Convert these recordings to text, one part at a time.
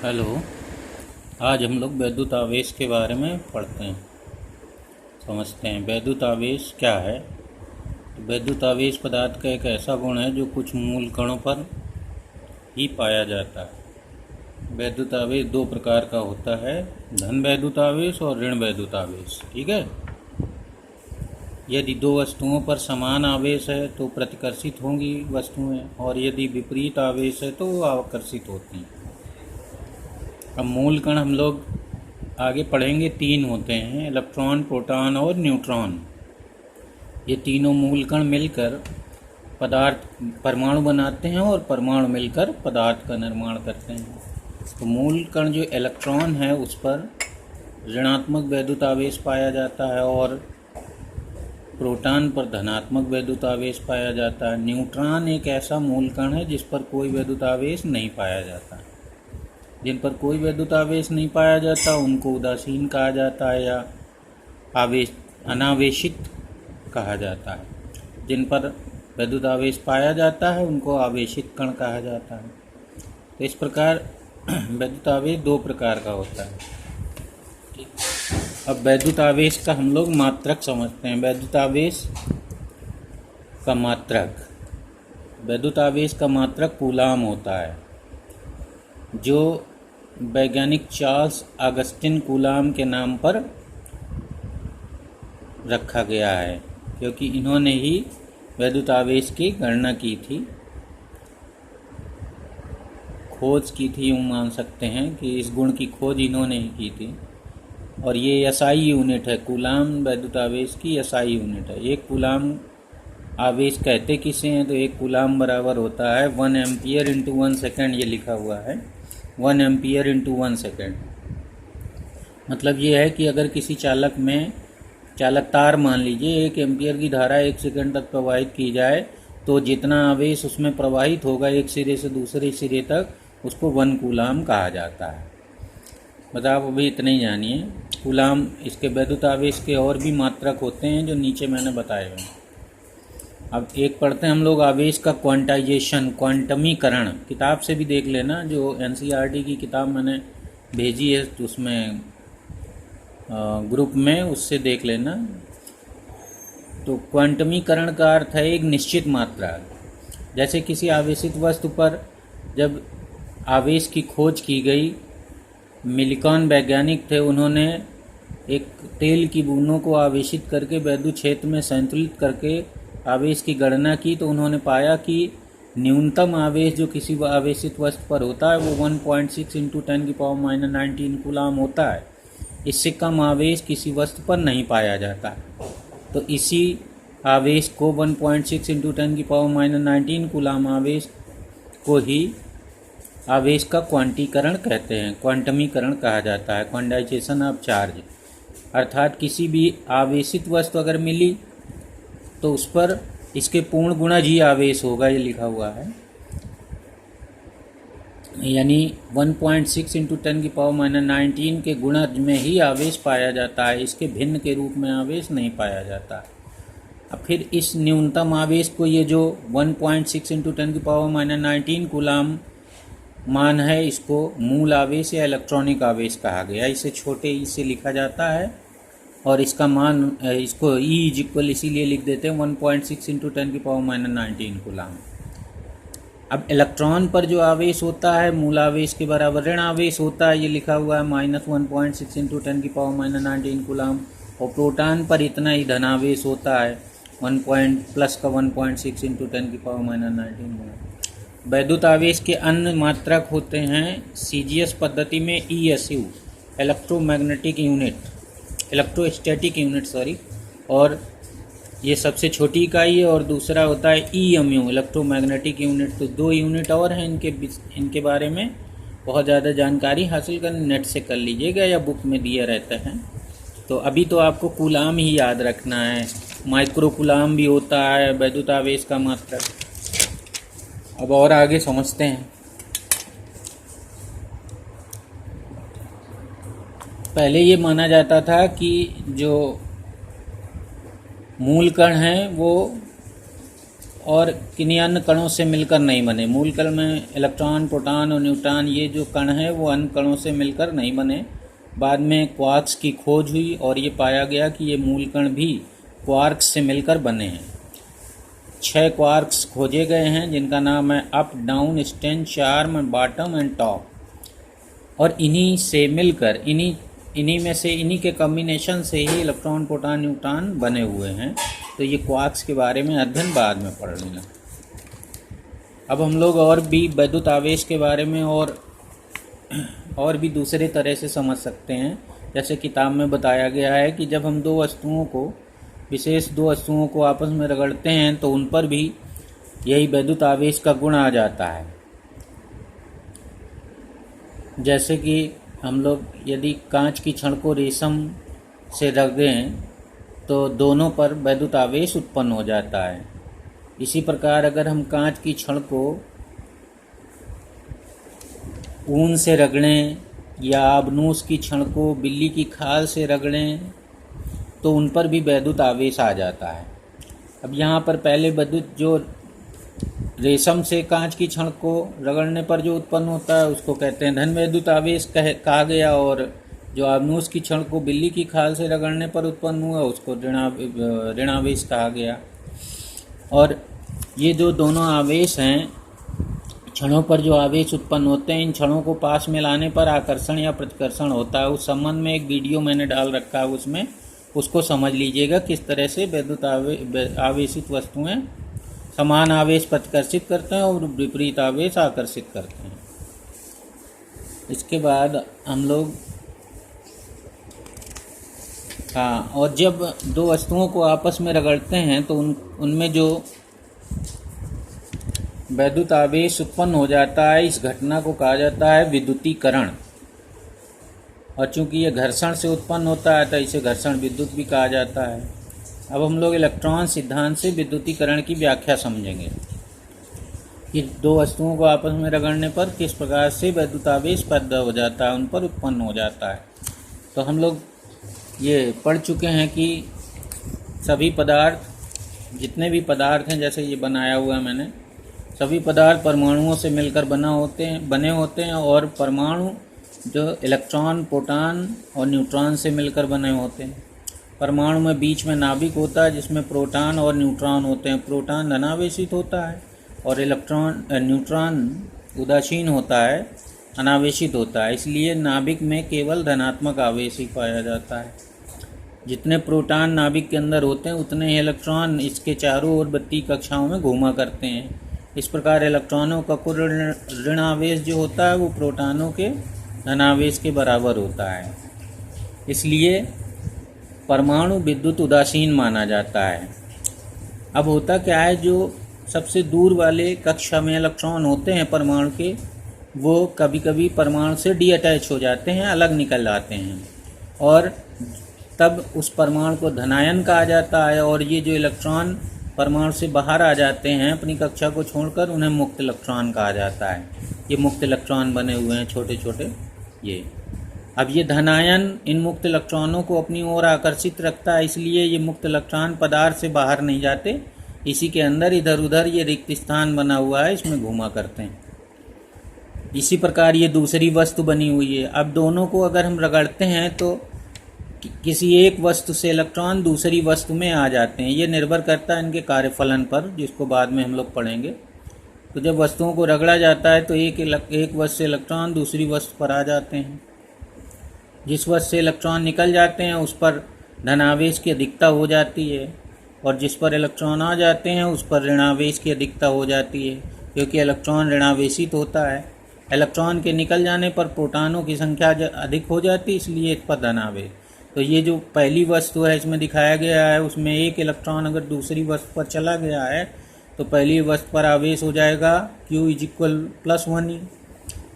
Hello. आज हम लोग वैद्युत आवेश के बारे में पढ़ते हैं, समझते हैं वैद्युत आवेश क्या है। तो वैद्युत आवेश पदार्थ का एक ऐसा गुण है जो कुछ मूल कणों पर ही पाया जाता है। वैद्युत आवेश दो प्रकार का होता है, धन वैद्युत आवेश और ऋण वैद्युत आवेश। ठीक है। यदि दो वस्तुओं पर समान आवेश है तो प्रतिकर्षित होंगी वस्तुएं, और यदि विपरीत आवेश है तो वो आकर्षित होती हैं। अब मूल कण हम लोग आगे पढ़ेंगे, तीन होते हैं, इलेक्ट्रॉन, प्रोटॉन और न्यूट्रॉन। ये तीनों मूल कण मिलकर पदार्थ परमाणु बनाते हैं और परमाणु मिलकर पदार्थ का निर्माण करते हैं। तो मूल कण जो इलेक्ट्रॉन है उस पर ऋणात्मक वैद्युत आवेश पाया जाता है और प्रोटॉन पर धनात्मक वैद्युत आवेश पाया जाता है। न्यूट्रॉन एक ऐसा मूल कण है जिस पर कोई वैद्युत आवेश नहीं पाया जाता। जिन पर कोई वैद्युत आवेश नहीं पाया जाता उनको उदासीन कहा जाता है या अनावेशित कहा जाता है। जिन पर वैद्युत आवेश पाया जाता है उनको आवेशित कण कहा जाता है। तो इस प्रकार वैद्युत आवेश दो प्रकार का होता है। अब वैद्युत आवेश का हम लोग मात्रक समझते हैं। वैद्युत आवेश का मात्रक, वैद्युत आवेश का मात्रक कूलाम होता है, जो वैज्ञानिक चार्ल्स ऑगस्टिन कूलाम के नाम पर रखा गया है, क्योंकि इन्होंने ही वैद्युत आवेश की गणना की थी, खोज की थी। यूँ मान सकते हैं कि इस गुण की खोज इन्होंने ही की थी। और ये एसआई यूनिट है, कूलाम वैद्युत आवेश की एसआई यूनिट है। एक कूलाम आवेश कहते किसे हैं, तो एक कूलाम बराबर होता है 1 एम्पियर इंटू 1 सेकेंड। ये लिखा हुआ है 1 एम्पियर इंटू 1 सेकेंड। मतलब ये है कि अगर किसी चालक में, चालक तार मान लीजिए, 1 एम्पियर की धारा 1 सेकेंड तक प्रवाहित की जाए तो जितना आवेश उसमें प्रवाहित होगा एक सिरे से दूसरे सिरे तक, उसको 1 कूलाम कहा जाता है। बस आप अभी इतना ही जानिए। कूलाम, इसके वैद्युत आवेश के और भी मात्रक होते हैं जो नीचे मैंने बताए हुए हैं। अब एक पढ़ते हैं हम लोग आवेश का क्वांटाइजेशन, क्वांटमीकरण। किताब से भी देख लेना, जो एनसीईआरटी की किताब मैंने भेजी है उसमें ग्रुप में, उससे देख लेना। तो क्वांटमीकरण का अर्थ है एक निश्चित मात्रा। जैसे किसी आवेशित वस्तु पर जब आवेश की खोज की गई, मिलिकॉन वैज्ञानिक थे, उन्होंने एक तेल की बूंदों को आवेशित करके वैद्युत क्षेत्र में संतुलित करके आवेश की गणना की, तो उन्होंने पाया कि न्यूनतम आवेश जो किसी आवेशित वस्तु पर होता है वो 1.6 इंटू 10⁻19 कूलाम होता है। इससे कम आवेश किसी वस्तु पर नहीं पाया जाता। तो इसी आवेश को 1.6 इंटू 10⁻19 कूलाम आवेश को ही आवेश का क्वांटीकरण कहते हैं, क्वांटमीकरण कहा जाता है, क्वांटाइजेशन ऑफ चार्ज। अर्थात किसी भी आवेशित वस्तु अगर मिली तो उस पर इसके पूर्ण गुणज ही आवेश होगा, ये लिखा हुआ है। यानी 1.6 इंटू 10⁻19 के गुणज में ही आवेश पाया जाता है, इसके भिन्न के रूप में आवेश नहीं पाया जाता। अब फिर इस न्यूनतम आवेश को, ये जो 1.6 इंटू 10⁻19 कूलाम मान है, इसको मूल आवेश या इलेक्ट्रॉनिक आवेश कहा गया। इसे छोटे ई से लिखा जाता है और इसका मान, इसको ई इज इक्वल इसीलिए लिख देते हैं 1.6 इंटू 10⁻19 कूलाम। अब इलेक्ट्रॉन पर जो आवेश होता है मूल आवेश के बराबर ऋण आवेश होता है, ये लिखा हुआ है -1.6 इंटू 10⁻19 कूलाम। और प्रोटॉन पर इतना ही धनावेश होता है, 1.6 इंटू 10⁻19 कूलाम। वैद्युत आवेश के अन्य मात्रक होते हैं सीजीएस पद्धति में ESU, electromagnetic unit, electrostatic unit sorry, और ये सबसे छोटी इकाई है। और दूसरा होता है EMU, इलेक्ट्रोमैग्नेटिक यूनिट। तो दो यूनिट और हैं, इनके बारे में बहुत ज़्यादा जानकारी हासिल करनी नेट से कर लीजिएगा या बुक में दिए रहते हैं। तो अभी तो आपको कूलाम ही याद रखना है, माइक्रो कूलाम भी होता है वैद्युत आवेश का मात्रक। अब और आगे समझते हैं। पहले ये माना जाता था कि जो मूल कण हैं वो और किन्हीं अन्य कणों से मिलकर नहीं बने। मूल कण में इलेक्ट्रॉन, प्रोटॉन और न्यूट्रॉन ये जो कण हैं वो अन्य कणों से मिलकर नहीं बने। बाद में क्वार्क्स की खोज हुई और ये पाया गया कि ये मूल कण भी क्वार्क्स से मिलकर बने हैं। 6 क्वार्क्स खोजे गए हैं जिनका नाम है up, down, strange, charm, bottom and top. और इन्हीं से मिलकर इन्हीं के कॉम्बिनेशन से ही इलेक्ट्रॉन, प्रोटॉन, न्यूट्रॉन बने हुए हैं। तो ये क्वार्क्स के बारे में अध्ययन बाद में पढ़ लेना। अब हम लोग और भी वैद्युत आवेश के बारे में और भी दूसरे तरह से समझ सकते हैं। जैसे किताब में बताया गया है कि जब हम विशेष दो वस्तुओं को आपस में रगड़ते हैं तो उन पर भी यही वैद्युत आवेश का गुण आ जाता है। जैसे कि हम लोग यदि कांच की छड़ को रेशम से रगड़ें तो दोनों पर वैद्युत आवेश उत्पन्न हो जाता है। इसी प्रकार अगर हम कांच की छड़ को ऊन से रगड़ें या आबनूस की छड़ को बिल्ली की खाल से रगड़ें तो उन पर भी वैद्युत आवेश आ जाता है। अब यहाँ पर पहले जो रेशम से कांच की छड़ को रगड़ने पर जो उत्पन्न होता है उसको कहते हैं धन वैद्युत आवेश कहा गया, और जो आबनूस की छड़ को बिल्ली की खाल से रगड़ने पर उत्पन्न हुआ उसको ऋणावेश कहा गया। और ये जो दोनों आवेश हैं, क्षणों पर जो आवेश उत्पन्न होते हैं, इन क्षणों को पास में लाने पर आकर्षण या प्रतिकर्षण होता है। उस संबंध में एक वीडियो मैंने डाल रखा है, उसमें उसको समझ लीजिएगा किस तरह से वैद्युत आवेशित वस्तुएं समान आवेश प्रतिकर्षित करते हैं और विपरीत आवेश आकर्षित करते हैं। इसके बाद हम लोग और जब दो वस्तुओं को आपस में रगड़ते हैं तो उनमें जो वैद्युत आवेश उत्पन्न हो जाता है, इस घटना को कहा जाता है विद्युतीकरण। और चूंकि ये घर्षण से उत्पन्न होता है तो इसे घर्षण विद्युत भी कहा जाता है। अब हम लोग इलेक्ट्रॉन सिद्धांत से विद्युतीकरण की व्याख्या समझेंगे कि दो वस्तुओं को आपस में रगड़ने पर किस प्रकार से वैद्युत आवेश पैदा हो जाता है, उन पर उत्पन्न हो जाता है। तो हम लोग ये पढ़ चुके हैं कि सभी पदार्थ, जितने भी पदार्थ हैं, जैसे ये बनाया हुआ है मैंने, सभी पदार्थ परमाणुओं से मिलकर बने होते हैं और परमाणु जो इलेक्ट्रॉन, प्रोटॉन और न्यूट्रॉन से मिलकर बने होते हैं। परमाणु में बीच में नाभिक होता है जिसमें प्रोटॉन और न्यूट्रॉन होते हैं। प्रोटॉन धनावेशित होता है और न्यूट्रॉन उदासीन होता है, अनावेशित होता है। इसलिए नाभिक में केवल धनात्मक आवेश ही पाया जाता है। जितने प्रोटॉन नाभिक के अंदर होते हैं उतने ही इलेक्ट्रॉन इसके चारों ओर बत्ती कक्षाओं में घूमा करते हैं। इस प्रकार इलेक्ट्रॉनों का कुल ऋण आवेश जो होता है वो प्रोटॉनों के धनावेश के बराबर होता है। इसलिए परमाणु विद्युत उदासीन माना जाता है। अब होता क्या है, जो सबसे दूर वाले कक्षा में इलेक्ट्रॉन होते हैं परमाणु के, वो कभी कभी परमाणु से डी अटैच हो जाते हैं, अलग निकल जाते हैं, और तब उस परमाणु को धनायन कहा जाता है। और ये जो इलेक्ट्रॉन परमाणु से बाहर आ जाते हैं अपनी कक्षा को छोड़कर, उन्हें मुक्त इलेक्ट्रॉन कहा जाता है। ये मुक्त इलेक्ट्रॉन बने हुए हैं छोटे छोटे ये। अब ये धनायन इन मुक्त इलेक्ट्रॉनों को अपनी ओर आकर्षित रखता है, इसलिए ये मुक्त इलेक्ट्रॉन पदार्थ से बाहर नहीं जाते, इसी के अंदर इधर उधर ये रिक्त स्थान बना हुआ है, इसमें घूमा करते हैं। इसी प्रकार ये दूसरी वस्तु बनी हुई है। अब दोनों को अगर हम रगड़ते हैं तो किसी एक वस्तु से इलेक्ट्रॉन दूसरी वस्तु में आ जाते हैं। ये निर्भर करता है इनके कार्यफलन पर, जिसको बाद में हम लोग पढ़ेंगे। तो जब वस्तुओं को रगड़ा जाता है तो एक वस्तु से इलेक्ट्रॉन दूसरी वस्तु पर आ जाते हैं। जिस वस्तु से इलेक्ट्रॉन निकल जाते हैं उस पर धनावेश की अधिकता हो जाती है, और जिस पर इलेक्ट्रॉन आ जाते हैं उस पर ऋणावेश की अधिकता हो जाती है, क्योंकि इलेक्ट्रॉन ऋणावेशित होता है। इलेक्ट्रॉन के निकल जाने पर प्रोटॉनों की संख्या अधिक हो जाती है, इसलिए इस पर धनावेश। तो ये जो पहली वस्तु है इसमें दिखाया गया है, उसमें एक इलेक्ट्रॉन अगर दूसरी वस्तु पर चला गया है तो पहली वस्तु पर आवेश हो जाएगा Q = +1E,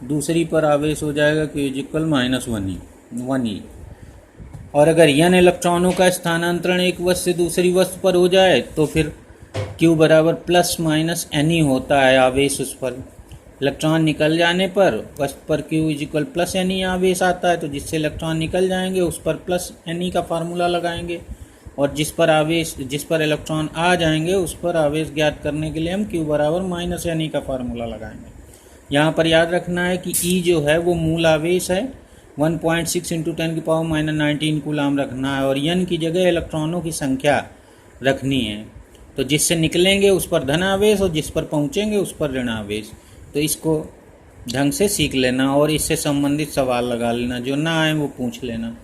दूसरी पर आवेश हो जाएगा Q = -1E। और अगर n इलेक्ट्रॉनों का स्थानांतरण एक वस्तु से दूसरी वस्तु पर हो जाए तो फिर Q = ±NE होता है आवेश उस पर। इलेक्ट्रॉन निकल जाने पर वस्तु पर Q = +NE आवेश आता है, तो जिससे इलेक्ट्रॉन निकल जाएंगे उस पर +NE का फार्मूला लगाएंगे और जिस पर इलेक्ट्रॉन आ जाएंगे उस पर आवेश ज्ञात करने के लिए हम Q बराबर माइनस एन ई का फार्मूला लगाएंगे। यहाँ पर याद रखना है कि E जो है वो मूल आवेश है, 1.6 × 10⁻⁹ कूलाम रखना है, और n की जगह इलेक्ट्रॉनों की संख्या रखनी है। तो जिससे निकलेंगे उस पर धन आवेश और जिस पर पहुँचेंगे उस पर ऋण आवेश। तो इसको ढंग से सीख लेना और इससे संबंधित सवाल लगा लेना, जो ना आए वो पूछ लेना।